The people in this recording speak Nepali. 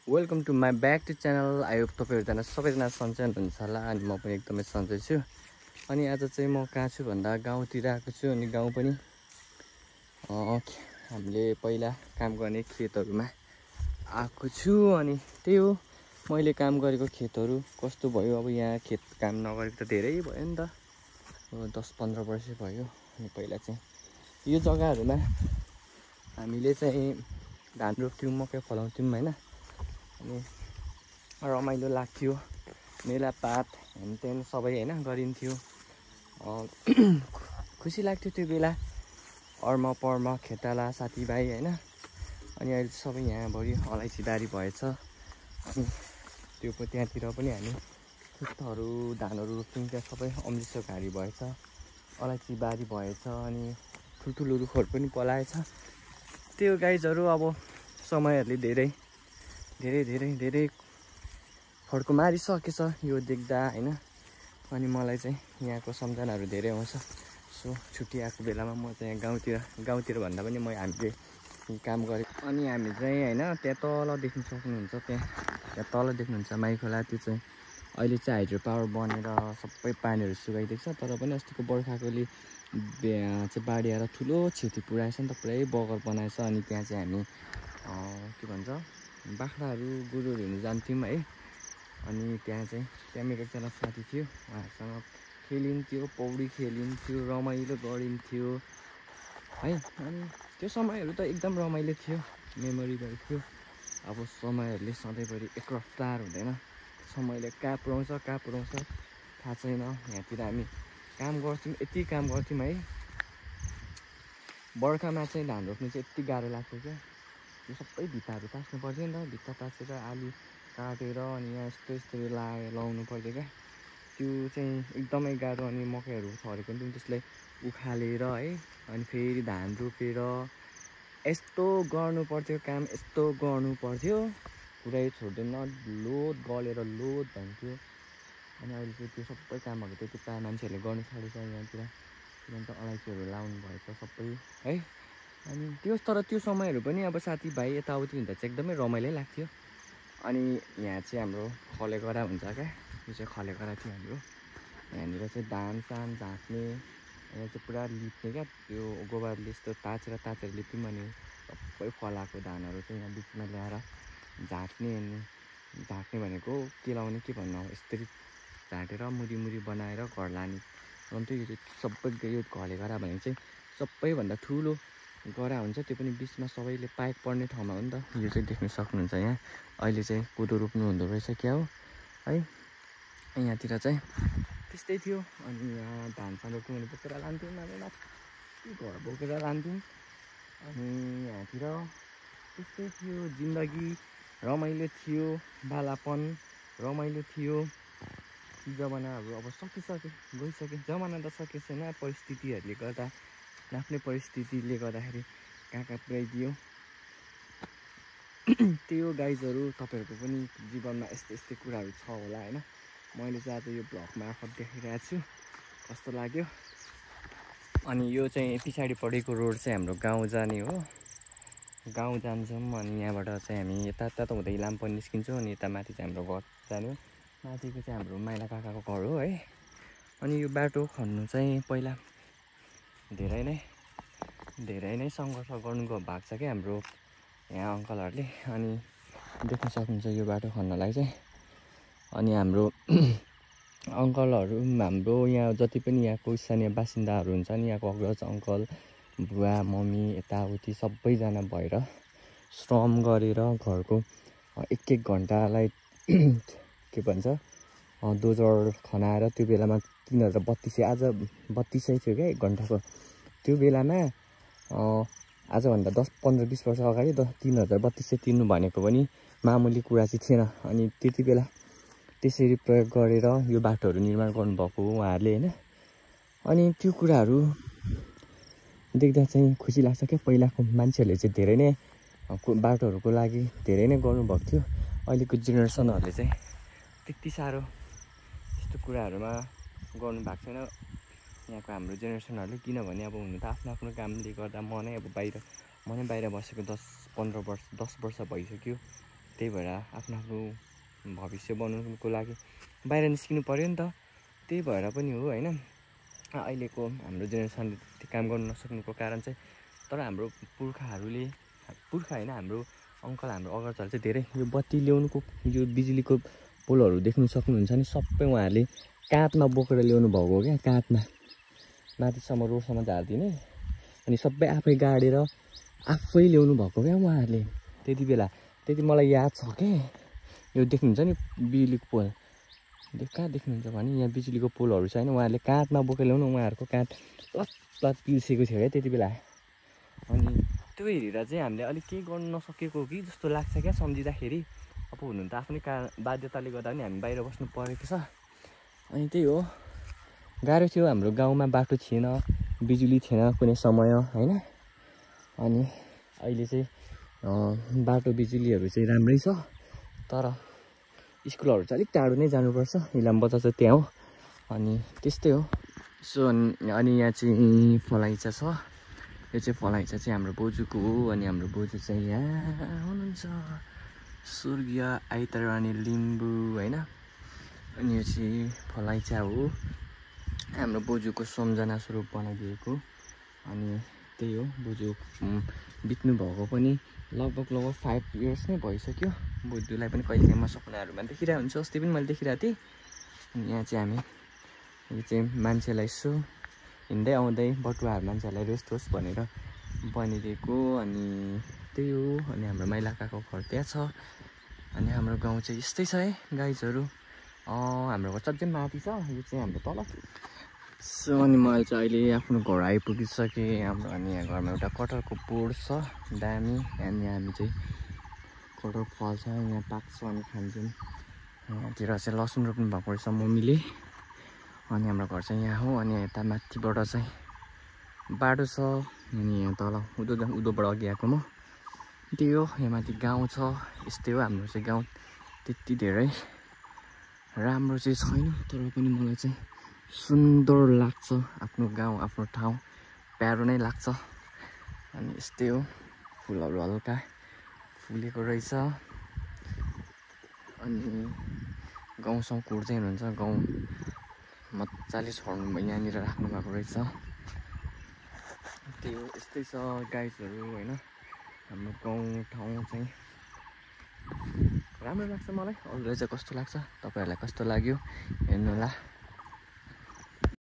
Welcome to my back to channel. I hope तपाईँहरूजना सबैजना सन्चै हुनुहुन्छ होला अनि म पनि एकदमै सन्चै छु। अनि आज चाहिँ म कहाँ छु भन्दा गाउँतिर आएको छु। अनि गाउँ पनि हामीले पहिला काम गर्ने खेतहरूमा आएको छु। अनि त्यही हो, मैले काम गरेको खेतहरू कस्तो भयो। अब यहाँ खेत काम नगरेको त धेरै भयो नि त, 10-15 वर्ष भयो। अनि पहिला चाहिँ यो जग्गाहरूमा हामीले चाहिँ धान रोप्थ्यौँ, मकै फलाउँथ्यौँ होइन। अनि रमाइलो लाग्थ्यो, मेलापात हेनतेन सबै होइन गरिन्थ्यो। खुसी लाग्थ्यो त्यो बेला, अर्म पर्म खेताला साथीभाइ होइन। अनि अहिले सबै यहाँभरि अलैँची बारी भएछ। अनि त्यो त्यहाँतिर पनि हामी खेतहरू धानहरू रोप्थ्यौँ, त्यहाँ सबै अमृतसर घारी भएछ, अलैँची बारी भएछ। अनि ठुल्ठुलो रुखहरू पनि पलाएछ। त्यो गाइजहरू अब समयहरूले धेरै फड्को मारिसकेछ यो देख्दा होइन। अनि मलाई चाहिँ यहाँको सम्झनाहरू धेरै आउँछ। सो छुट्टी आएको बेलामा म चाहिँ गाउँतिर भन्दा पनि हामीले काम गरेँ। अनि हामी चाहिँ होइन त्यहाँ तल देख्न सक्नुहुन्छ, त्यहाँ तल देख्नुहुन्छ माई खोला। त्यो चाहिँ अहिले चाहिँ हाइड्रो पावर बनेर सबै पानीहरू सुकाइदिएको छ। तर पनि अस्तिको बर्खाकोले चाहिँ बाढी आएर ठुलो क्षति पुऱ्याएछ नि त, पुरै बगर बनाएछ। अनि त्यहाँ चाहिँ हामी के भन्छ बाख्राहरू गोरुहरू हेर्नु जान्थ्यौँ है। अनि त्यहाँ मेरो एकजना साथी थियो, उहाँहरूसँग खेलिन्थ्यो, पौडी खेलिन्थ्यो, रमाइलो गरिन्थ्यो है। अनि त्यो समयहरू त एकदम रमाइलो थियो, मेमोरेबल थियो। अब समयहरूले सधैँभरि एक रफ्तार हुँदैन, समयले कहाँ पुऱ्याउँछ थाहा छैन। यहाँतिर हामी काम गर्थ्यौँ, यति काम गर्थ्यौँ है। बर्खामा चाहिँ धान रोप्नु चाहिँ यति गाह्रो लाग्थ्यो क्या। यो सबै भित्ताहरू तास्नु पर्थ्यो नि त, भित्ता तासेर आलु काटेर अनि यहाँ यस्तो लाउनु पर्थ्यो क्या। त्यो चाहिँ एकदमै गाह्रो। अनि मकैहरू छरेको पनि त्यसलाई उखालेर है, अनि फेरि धान रोपेर यस्तो गर्नु पर्थ्यो काम, यस्तो गर्नु पर्थ्यो, पुरै छोड्दैन, लोड गलेर लोड भन्थ्यो। अनि अहिले चाहिँ त्यो सबै कामहरू त्यति प्रायः मान्छेहरूले गर्नु छोडेछ यहाँतिर, किनभने त अलैँचीहरू लाउनु भएछ सबै है। अनि तर त्यो समयहरू पनि अब साथीभाइ यताउति हुँदा चाहिँ एकदमै रमाइलो लाग्थ्यो। अनि यहाँ चाहिँ हाम्रो खलेगडा हुन्छ क्या, यो चाहिँ खलेगडा थियो हाम्रो। यहाँनिर चाहिँ धान सान झाँक्ने, यहाँ चाहिँ पुरा लिप्ने क्या, त्यो गोबरले यस्तो ताछेर लिप्थ्यौँ। अनि सबै फलाएको धानहरू चाहिँ यहाँ बिचमा ल्याएर झाँक्ने। अनि झाँक्ने भनेको के लाउने के भन्नु, अब यस्तरी झाँटेर मुरी बनाएर घर लाने। अन्त यो चाहिँ सबै यो खलेगडा भनेको चाहिँ सबैभन्दा ठुलो गरा हुन्छ, त्यो पनि बिचमा सबैले पाइप पर्ने ठाउँमा हो नि त। यो चाहिँ देख्न सक्नुहुन्छ यहाँ। अहिले चाहिँ कोदो रोप्नु हुँदो रहेछ क्या हो है। यहाँतिर चाहिँ त्यस्तै थियो। अनि यहाँ धान सान रोप्नु भने बोकेर लान्थ्यौँ, माथि घर बोकेर लान्थ्यौँ। अनि यहाँतिर त्यस्तै थियो जिन्दगी, रमाइलो थियो, बालापन रमाइलो थियो। जमानाहरू अब गइसके, जमाना त सकेको छैन, परिस्थितिहरूले गर्दा, आफ्नै परिस्थितिले गर्दाखेरि कहाँ पुऱ्याइदियो। त्यो गाइजहरू तपाईँहरूको पनि जीवनमा यस्तै कुराहरू छ होला होइन। मैले चाहिँ आज यो भ्लग मार्फत देखाइरहेको छु, कस्तो लाग्यो। अनि यो चाहिँ पछाडि परेको रोड चाहिँ हाम्रो गाउँ जाने हो, गाउँ जान्छौँ। अनि यहाँबाट चाहिँ हामी यता हुँदै लाम्पो निस्किन्छौँ। अनि यता माथि चाहिँ हाम्रो घर जाने हो, माथिको चाहिँ हाम्रो माइला काकाको घर हो है। अनि यो बाटो खन्नु चाहिँ पहिला धेरै नै सङ्घर्ष गर्नु भएको छ क्या हाम्रो यहाँ अङ्कलहरूले। अनि देख्न सक्नुहुन्छ यो बाटो खन्नलाई चाहिँ। अनि हाम्रो अङ्कलहरू, हाम्रो यहाँ जति पनि यहाँको स्थानीय बासिन्दाहरू हुन्छ नि, यहाँको अग्रज अङ्कल, बुवा मम्मी यताउति सबैजना भएर श्रम गरेर घरको एक घन्टालाई के भन्छ दोजर खनाएर, त्यो बेलामा 3032, आज 32 थियो क्या 1 घन्टाको। त्यो बेलामा आजभन्दा 10-15-20 वर्ष अगाडि 3032 तिर्नु भनेको पनि मामुली कुरा चाहिँ थिएन। अनि त्यति बेला त्यसरी प्रयोग गरेर यो बाटोहरू निर्माण गर्नुभएको हो उहाँहरूले होइन। अनि त्यो कुराहरू देख्दा चाहिँ खुसी लाग्छ क्या। पहिलाको मान्छेहरूले चाहिँ धेरै नै बाटोहरूको लागि धेरै नै गर्नुभएको थियो। अहिलेको जेनेरेसनहरूले चाहिँ त्यति साह्रो यस्तो कुराहरूमा गर्नुभएको छैन यहाँको हाम्रो जेनेरेसनहरूले। किनभने अब हुनु त आफ्नो कामले गर्दा म नै बाहिर बसेको 10 वर्ष भइसक्यो। त्यही भएर आफ्नो आफ्नो भविष्य बनाउनुको लागि बाहिर निस्किनु पऱ्यो नि त। त्यही भएर पनि हो होइन, अहिलेको हाम्रो जेनेरेसनले त्यो काम गर्न नसक्नुको कारण चाहिँ। तर हाम्रो पुर्खाहरूले होइन, हाम्रो अङ्कल हाम्रो अग्रजहरूले चाहिँ धेरै यो बत्ती ल्याउनुको यो बिजुलीको पोलहरू देख्नु सक्नुहुन्छ नि, सबै उहाँहरूले काँधमा बोकेर ल्याउनु भएको हो क्या। काँधमा माथिसम्म रोडसम्म झारिदिने अनि सबै आफै गाडेर आफै ल्याउनु भएको क्या उहाँहरूले त्यति बेला। त्यति मलाई याद छ के। यो देख्नुहुन्छ नि बिजुलीको पोल, कहाँ देख्नुहुन्छ भने यहाँ बिजुलीको पोलहरू छ होइन, उहाँहरूले काँधमा बोकेर ल्याउनु, उहाँहरूको काँध लत पिल्सेको थियो क्या त्यति बेला। अनि त्यो हेरेर चाहिँ हामीले अलिक केही गर्नु नसकेको हो कि जस्तो लाग्छ क्या सम्झिँदाखेरि। अब हुनु त आफ्नै बाध्यताले गर्दा पनि हामी बाहिर बस्नु परेको छ। अनि त्यही हो, गाह्रो थियो। हाम्रो गाउँमा बाटो थिएन, बिजुली थिएन कुनै समय होइन। अनि अहिले चाहिँ बाटो बिजुलीहरू चाहिँ राम्रै छ, तर स्कुलहरू चाहिँ अलिक टाढो नै जानुपर्छ। इलाम बजार चाहिँ त्यहाँ हो। अनि त्यस्तै हो। सो अनि यहाँ चाहिँ फलाइचा छ। यो चाहिँ फलाइचा चाहिँ हाम्रो बोजूको हो। अनि हाम्रो बोजू चाहिँ यहाँ हुनुहुन्छ, स्वर्गीय आइतरानी लिम्बू होइन। अनि यो चाहिँ फलाइचा हो, हाम्रो बोजूको सम्झना स्वरूप बनाइदिएको। अनि त्यही हो, बोजू बित्नु भएको पनि लगभग 5 इयर्स नै भइसक्यो। बोजूलाई पनि कहिलेकाहीँ म सपनाहरूमा देखिरहेको हुन्छु, अस्ति पनि मैले देखिरहेको थिएँ। अनि यहाँ चाहिँ हामी यो चाहिँ मान्छेलाई यसो हिँड्दै आउँदै बटुवाहरू मान्छेहरूलाई रेस्ट होस् भनेर बनिदिएको। अनि त्यही हो। अनि हाम्रो माइला काकाको घर त्यहाँ छ। अनि हाम्रो गाउँ चाहिँ यस्तै छ है गाइजहरू। हाम्रो घर चाहिँ माथि छ, यो चाहिँ हाम्रो तल। सो अनि मैले चाहिँ अहिले आफ्नो घर आइपुगिसकेँ हाम्रो। अनि यहाँ घरमा एउटा कटहरको बोर्ड छ दामी। अनि हामी चाहिँ कटहर फल्छ यहाँ पाक्छ अनि खान्छौँ। यहाँतिर चाहिँ लसुन रोप्नु भएको रहेछ मम्मीले। अनि हाम्रो घर चाहिँ यहाँ हो। अनि यता माथिबाट चाहिँ बाटो छ। अनि यहाँ तल उधोबाट अघि आएको म। त्यही हो, यहाँ माथि गाउँ छ। यस्तै हो हाम्रो चाहिँ गाउँ। त्यति धेरै राम्रो चाहिँ छैन, तर पनि मलाई चाहिँ सुन्दर लाग्छ आफ्नो गाउँ, आफ्नो ठाउँ प्यारो नै लाग्छ। अनि यस्तै हो, फुलहरू हल्का फुलेको रहेछ। अनि गाउँसँग कुर्दै हुनुहुन्छ, गाउँ मजाले छोड्नु यहाँनिर राख्नु भएको रहेछ। त्यही हो, यस्तै छ गाइजहरू होइन। हाम्रो गाउँ ठाउँ चाहिँ राम्रो लाग्छ मलाई। अरूलाई चाहिँ कस्तो लाग्छ, तपाईँहरूलाई कस्तो लाग्यो हेर्नु होला।